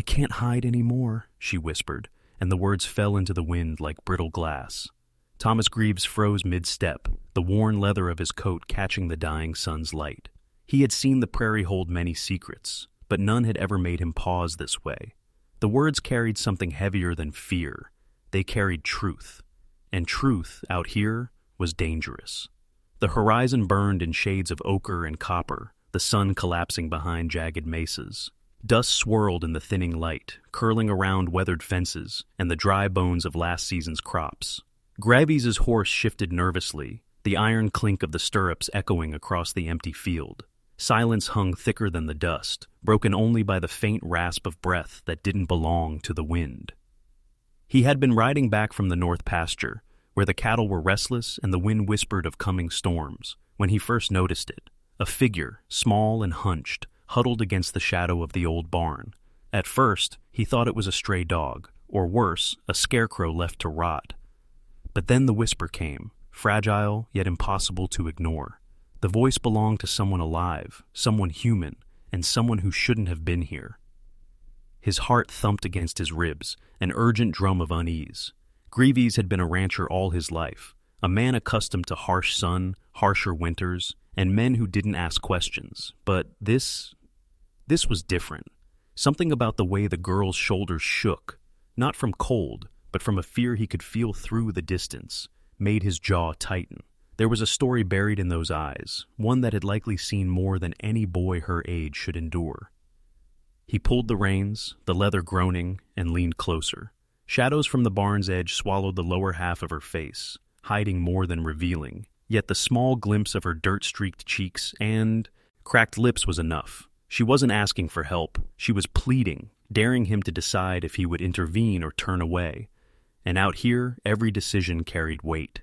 "I can't hide any more," she whispered, and the words fell into the wind like brittle glass. Thomas Greaves froze mid-step, the worn leather of his coat catching the dying sun's light. He had seen the prairie hold many secrets, but none had ever made him pause this way. The words carried something heavier than fear. They carried truth. And truth, out here, was dangerous. The horizon burned in shades of ochre and copper, the sun collapsing behind jagged mesas. Dust swirled in the thinning light, curling around weathered fences and the dry bones of last season's crops. Gravies's horse shifted nervously, the iron clink of the stirrups echoing across the empty field. Silence hung thicker than the dust, broken only by the faint rasp of breath that didn't belong to the wind. He had been riding back from the north pasture, where the cattle were restless and the wind whispered of coming storms, when he first noticed it, a figure, small and hunched, huddled against the shadow of the old barn. At first, he thought it was a stray dog, or worse, a scarecrow left to rot. But then the whisper came, fragile yet impossible to ignore. The voice belonged to someone alive, someone human, and someone who shouldn't have been here. His heart thumped against his ribs, an urgent drum of unease. Greaves had been a rancher all his life, a man accustomed to harsh sun, harsher winters, and men who didn't ask questions. But this was different. Something about the way the girl's shoulders shook, not from cold, but from a fear he could feel through the distance, made his jaw tighten. There was a story buried in those eyes, one that had likely seen more than any boy her age should endure. He pulled the reins, the leather groaning, and leaned closer. Shadows from the barn's edge swallowed the lower half of her face, hiding more than revealing. Yet the small glimpse of her dirt-streaked cheeks and cracked lips was enough. She wasn't asking for help. She was pleading, daring him to decide if he would intervene or turn away. And out here, every decision carried weight.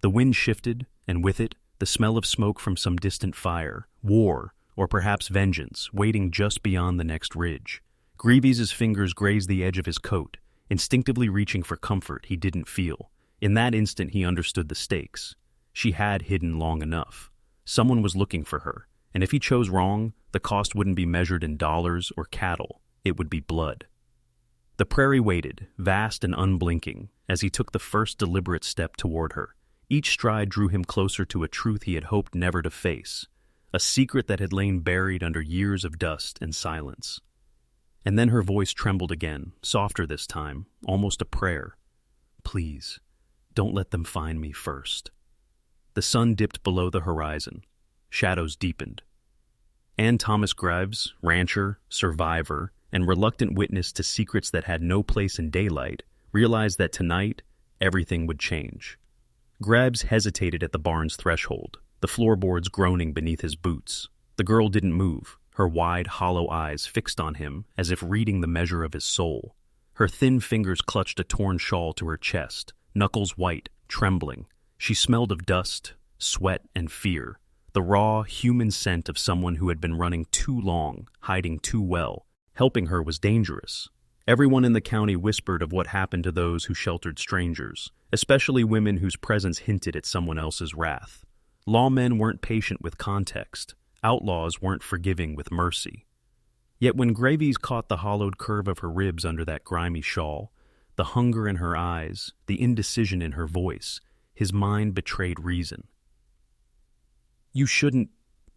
The wind shifted, and with it, the smell of smoke from some distant fire, war, or perhaps vengeance, waiting just beyond the next ridge. Greaves's fingers grazed the edge of his coat, instinctively reaching for comfort he didn't feel. In that instant he understood the stakes. She had hidden long enough. Someone was looking for her, and if he chose wrong, the cost wouldn't be measured in dollars or cattle. It would be blood. The prairie waited, vast and unblinking, as he took the first deliberate step toward her. Each stride drew him closer to a truth he had hoped never to face, a secret that had lain buried under years of dust and silence. And then her voice trembled again, softer this time, almost a prayer. "Please, don't let them find me first." The sun dipped below the horizon. Shadows deepened. And Thomas Greaves, rancher, survivor, and reluctant witness to secrets that had no place in daylight, realized that tonight, everything would change. Greaves hesitated at the barn's threshold, the floorboards groaning beneath his boots. The girl didn't move, her wide, hollow eyes fixed on him as if reading the measure of his soul. Her thin fingers clutched a torn shawl to her chest, knuckles white, trembling. She smelled of dust, sweat, and fear, the raw, human scent of someone who had been running too long, hiding too well. Helping her was dangerous. Everyone in the county whispered of what happened to those who sheltered strangers, especially women whose presence hinted at someone else's wrath. Lawmen weren't patient with context. Outlaws weren't forgiving with mercy. Yet when Greaves caught the hollowed curve of her ribs under that grimy shawl, the hunger in her eyes, the indecision in her voice, his mind betrayed reason. "You shouldn't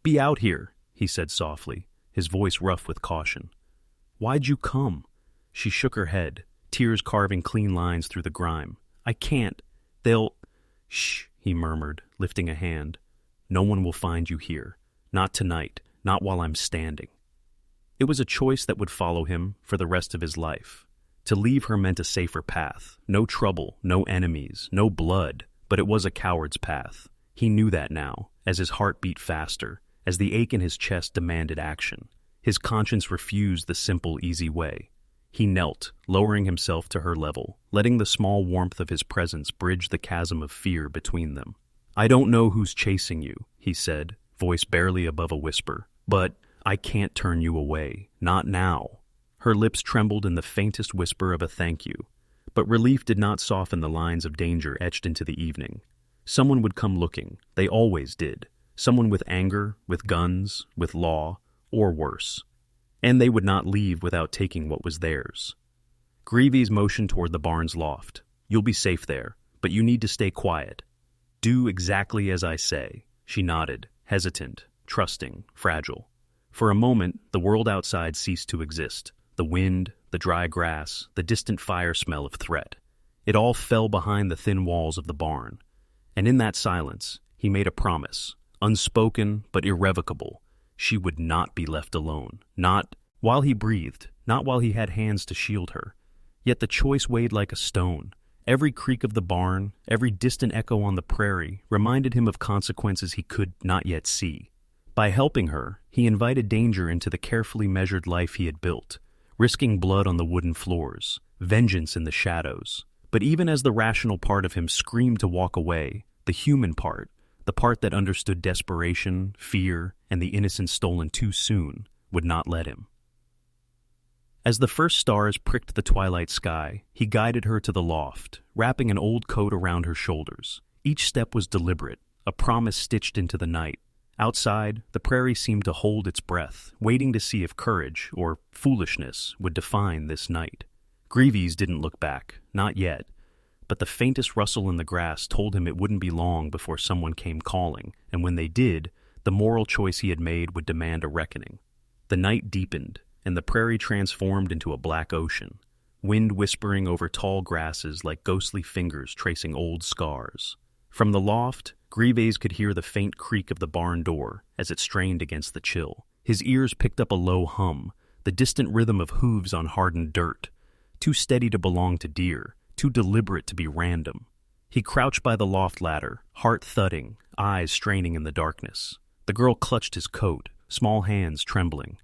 be out here," he said softly, his voice rough with caution. "Why'd you come?" She shook her head, tears carving clean lines through the grime. "I can't. They'll—" "Shh," he murmured, lifting a hand. "No one will find you here. Not tonight, not while I'm standing." It was a choice that would follow him for the rest of his life. To leave her meant a safer path. No trouble, no enemies, no blood, but it was a coward's path. He knew that now, as his heart beat faster, as the ache in his chest demanded action. His conscience refused the simple, easy way. He knelt, lowering himself to her level, letting the small warmth of his presence bridge the chasm of fear between them. "I don't know who's chasing you," he said, voice barely above a whisper, "but I can't turn you away. Not now." Her lips trembled in the faintest whisper of a thank you, but relief did not soften the lines of danger etched into the evening. Someone would come looking. They always did. Someone with anger, with guns, with law, or worse. and they would not leave without taking what was theirs. Greaves motioned toward the barn's loft. "You'll be safe there, but you need to stay quiet." "Do exactly as I say," she nodded, hesitant, trusting, fragile. For a moment, the world outside ceased to exist. The wind, the dry grass, the distant fire smell of threat. It all fell behind the thin walls of the barn. And in that silence, he made a promise, unspoken but irrevocable. She would not be left alone. Not while he breathed, not while he had hands to shield her. Yet the choice weighed like a stone. Every creak of the barn, every distant echo on the prairie, reminded him of consequences he could not yet see. By helping her, he invited danger into the carefully measured life he had built, risking blood on the wooden floors, vengeance in the shadows. But even as the rational part of him screamed to walk away, the human part, the part that understood desperation, fear, and the innocence stolen too soon, would not let him. As the first stars pricked the twilight sky, he guided her to the loft, wrapping an old coat around her shoulders. Each step was deliberate, a promise stitched into the night. Outside, the prairie seemed to hold its breath, waiting to see if courage, or foolishness, would define this night. Greaves didn't look back, not yet, but the faintest rustle in the grass told him it wouldn't be long before someone came calling, and when they did, the moral choice he had made would demand a reckoning. The night deepened, and the prairie transformed into a black ocean, wind whispering over tall grasses like ghostly fingers tracing old scars. From the loft, Greaves could hear the faint creak of the barn door as it strained against the chill. His ears picked up a low hum, the distant rhythm of hooves on hardened dirt, too steady to belong to deer, too deliberate to be random. He crouched by the loft ladder, heart thudding, eyes straining in the darkness. The girl clutched his coat, small hands trembling.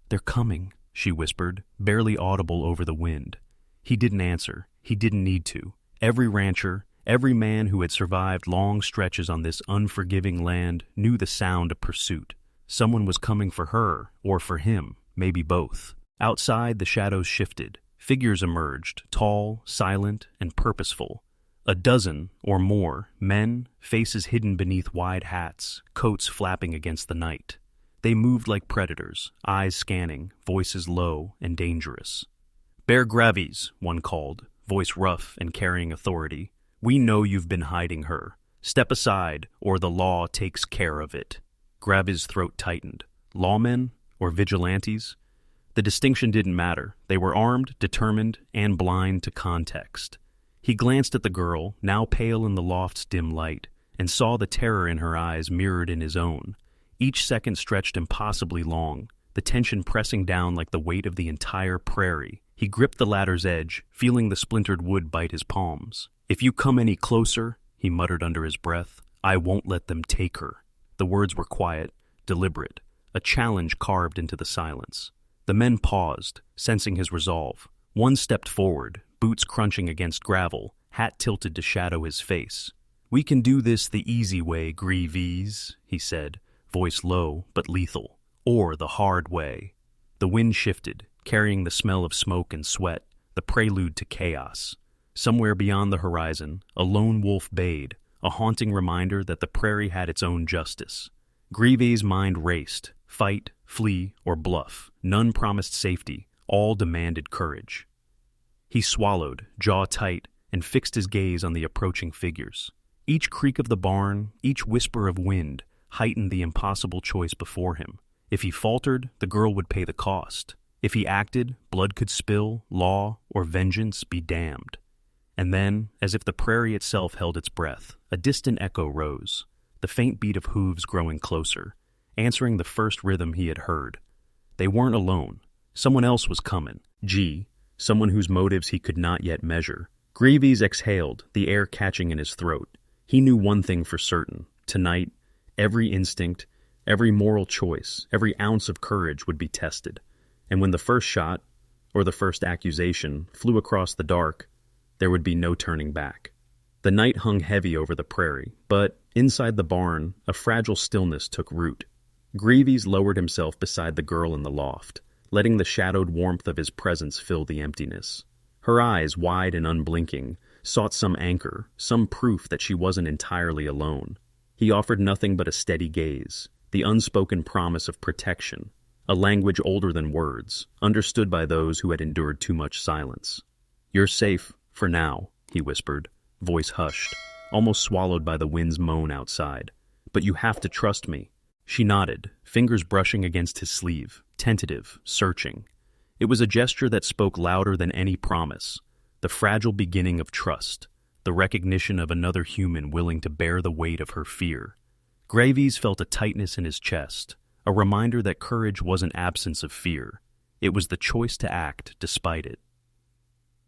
"They're coming," she whispered, barely audible over the wind. He didn't answer. He didn't need to. Every rancher, every man who had survived long stretches on this unforgiving land knew the sound of pursuit. Someone was coming for her, or for him, maybe both. Outside, the shadows shifted. Figures emerged, tall, silent, and purposeful. A dozen, or more, men, faces hidden beneath wide hats, coats flapping against the night. They moved like predators, eyes scanning, voices low and dangerous. "Bear Graves," one called, voice rough and carrying authority. "We know you've been hiding her. Step aside, or the law takes care of it." Graves' throat tightened. Lawmen or vigilantes? The distinction didn't matter. They were armed, determined, and blind to context. He glanced at the girl, now pale in the loft's dim light, and saw the terror in her eyes mirrored in his own. Each second stretched impossibly long, the tension pressing down like the weight of the entire prairie. He gripped the ladder's edge, feeling the splintered wood bite his palms. "If you come any closer," he muttered under his breath, "I won't let them take her." The words were quiet, deliberate, a challenge carved into the silence. The men paused, sensing his resolve. One stepped forward, boots crunching against gravel, hat tilted to shadow his face. "We can do this the easy way, Greaves," he said, voice low but lethal, "or the hard way." The wind shifted, carrying the smell of smoke and sweat, the prelude to chaos. Somewhere beyond the horizon, a lone wolf bayed, a haunting reminder that the prairie had its own justice. Greaves' mind raced. Fight, flee, or bluff. None promised safety. All demanded courage. He swallowed, jaw tight, and fixed his gaze on the approaching figures. Each creak of the barn, each whisper of wind, heightened the impossible choice before him. If he faltered, the girl would pay the cost. If he acted, blood could spill, law or vengeance be damned. And then, as if the prairie itself held its breath, a distant echo rose, the faint beat of hooves growing closer, answering the first rhythm he had heard. They weren't alone. Someone else was coming. Someone whose motives he could not yet measure. Greaves exhaled, the air catching in his throat. He knew one thing for certain. Tonight, every instinct, every moral choice, every ounce of courage would be tested. And when the first shot, or the first accusation, flew across the dark, there would be no turning back. The night hung heavy over the prairie, but inside the barn, a fragile stillness took root. Greaves lowered himself beside the girl in the loft, letting the shadowed warmth of his presence fill the emptiness. Her eyes, wide and unblinking, sought some anchor, some proof that she wasn't entirely alone. He offered nothing but a steady gaze, the unspoken promise of protection. a language older than words, understood by those who had endured too much silence. "You're safe, for now," he whispered, voice hushed, almost swallowed by the wind's moan outside. "But you have to trust me." She nodded, fingers brushing against his sleeve, tentative, searching. It was a gesture that spoke louder than any promise, the fragile beginning of trust, the recognition of another human willing to bear the weight of her fear. Graves felt a tightness in his chest, a reminder that courage wasn't absence of fear. It was the choice to act despite it.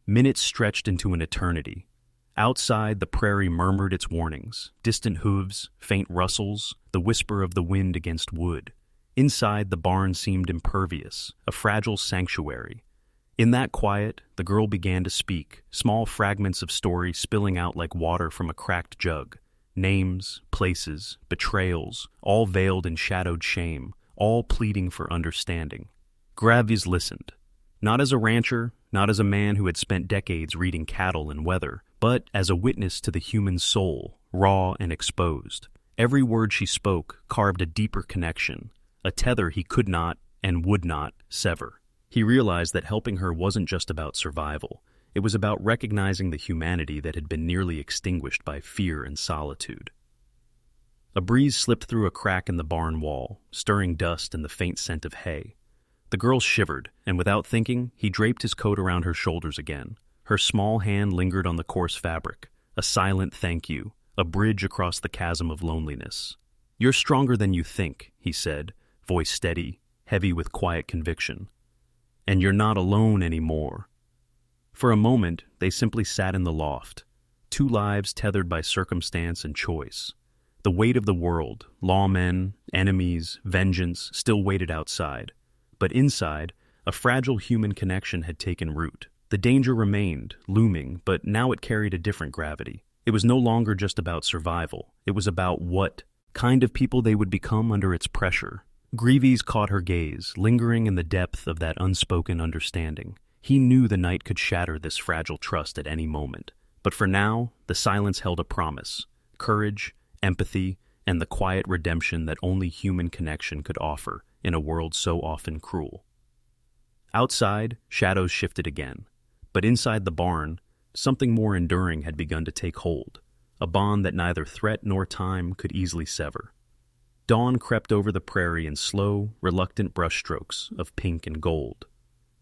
Minutes stretched into an eternity. Outside, the prairie murmured its warnings, distant hooves, faint rustles, the whisper of the wind against wood. Inside, the barn seemed impervious, a fragile sanctuary. In that quiet, the girl began to speak, small fragments of story spilling out like water from a cracked jug. Names, places, betrayals, all veiled in shadowed shame, all pleading for understanding. Graves listened, not as a rancher, not as a man who had spent decades reading cattle and weather, but as a witness to the human soul, raw and exposed. Every word she spoke carved a deeper connection, a tether he could not and would not sever. He realized that helping her wasn't just about survival. It was about recognizing the humanity that had been nearly extinguished by fear and solitude. A breeze slipped through a crack in the barn wall, stirring dust and the faint scent of hay. The girl shivered, and without thinking, he draped his coat around her shoulders again. Her small hand lingered on the coarse fabric, a silent thank you, a bridge across the chasm of loneliness. "You're stronger than you think," he said, voice steady, heavy with quiet conviction. "And you're not alone anymore." For a moment, they simply sat in the loft, two lives tethered by circumstance and choice. The weight of the world, lawmen, enemies, vengeance, still waited outside. But inside, a fragile human connection had taken root. The danger remained, looming, but now it carried a different gravity. It was no longer just about survival. It was about what kind of people they would become under its pressure. Greaves caught her gaze, lingering in the depth of that unspoken understanding. He knew the night could shatter this fragile trust at any moment. But for now, the silence held a promise: courage, empathy, and the quiet redemption that only human connection could offer in a world so often cruel. Outside, shadows shifted again. But inside the barn, something more enduring had begun to take hold, a bond that neither threat nor time could easily sever. Dawn crept over the prairie in slow, reluctant brushstrokes of pink and gold.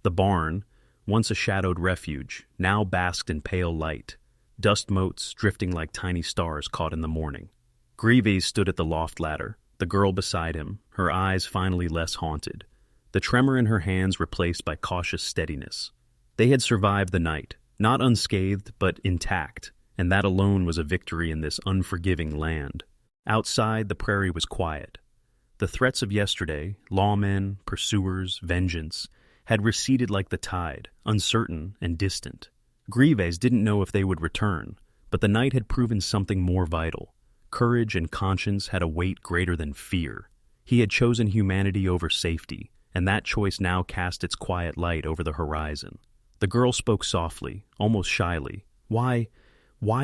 The barn, once a shadowed refuge, now basked in pale light, dust motes drifting like tiny stars caught in the morning. Greaves stood at the loft ladder, the girl beside him, her eyes finally less haunted, the tremor in her hands replaced by cautious steadiness. They had survived the night, not unscathed but intact, and that alone was a victory in this unforgiving land. Outside, the prairie was quiet. The threats of yesterday, lawmen, pursuers, vengeance, had receded like the tide, uncertain and distant. Greaves didn't know if they would return, but the night had proven something more vital. Courage and conscience had a weight greater than fear. He had chosen humanity over safety, and that choice now cast its quiet light over the horizon. The girl spoke softly, almost shyly. Why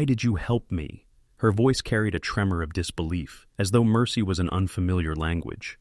did you help me?" Her voice carried a tremor of disbelief, as though mercy was an unfamiliar language.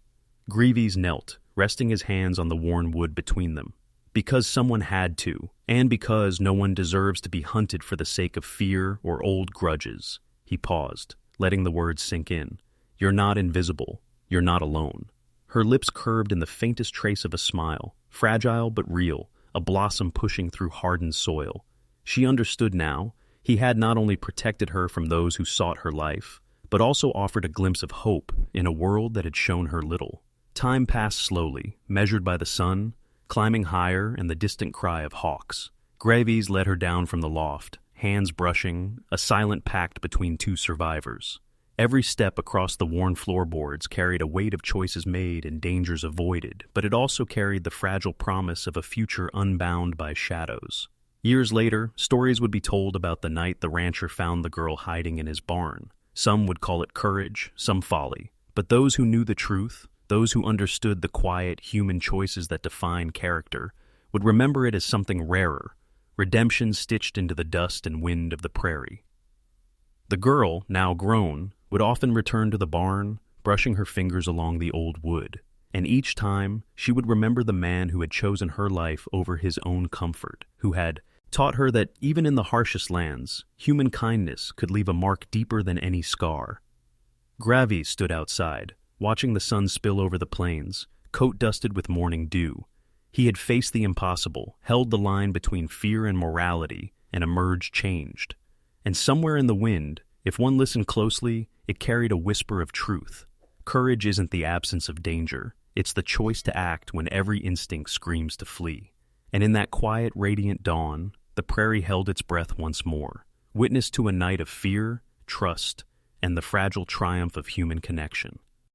Greaves knelt, resting his hands on the worn wood between them. "Because someone had to, and because no one deserves to be hunted for the sake of fear or old grudges." He paused, letting the words sink in. "You're not invisible. You're not alone." Her lips curved in the faintest trace of a smile, fragile but real, a blossom pushing through hardened soil. She understood now. He had not only protected her from those who sought her life, but also offered a glimpse of hope in a world that had shown her little. Time passed slowly, measured by the sun, climbing higher and the distant cry of hawks. Graves led her down from the loft, hands brushing, a silent pact between two survivors. Every step across the worn floorboards carried a weight of choices made and dangers avoided, but it also carried the fragile promise of a future unbound by shadows. Years later, stories would be told about the night the rancher found the girl hiding in his barn. Some would call it courage, some folly. But those who knew the truth, those who understood the quiet, human choices that define character, would remember it as something rarer, redemption stitched into the dust and wind of the prairie. The girl, now grown, would often return to the barn, brushing her fingers along the old wood. And each time, she would remember the man who had chosen her life over his own comfort, who had taught her that even in the harshest lands, human kindness could leave a mark deeper than any scar. Gravi stood outside, watching the sun spill over the plains, coat dusted with morning dew. He had faced the impossible, held the line between fear and morality, and emerged changed. And somewhere in the wind, if one listened closely, it carried a whisper of truth. Courage isn't the absence of danger. It's the choice to act when every instinct screams to flee. And in that quiet, radiant dawn, the prairie held its breath once more, witness to a night of fear, trust, and the fragile triumph of human connection.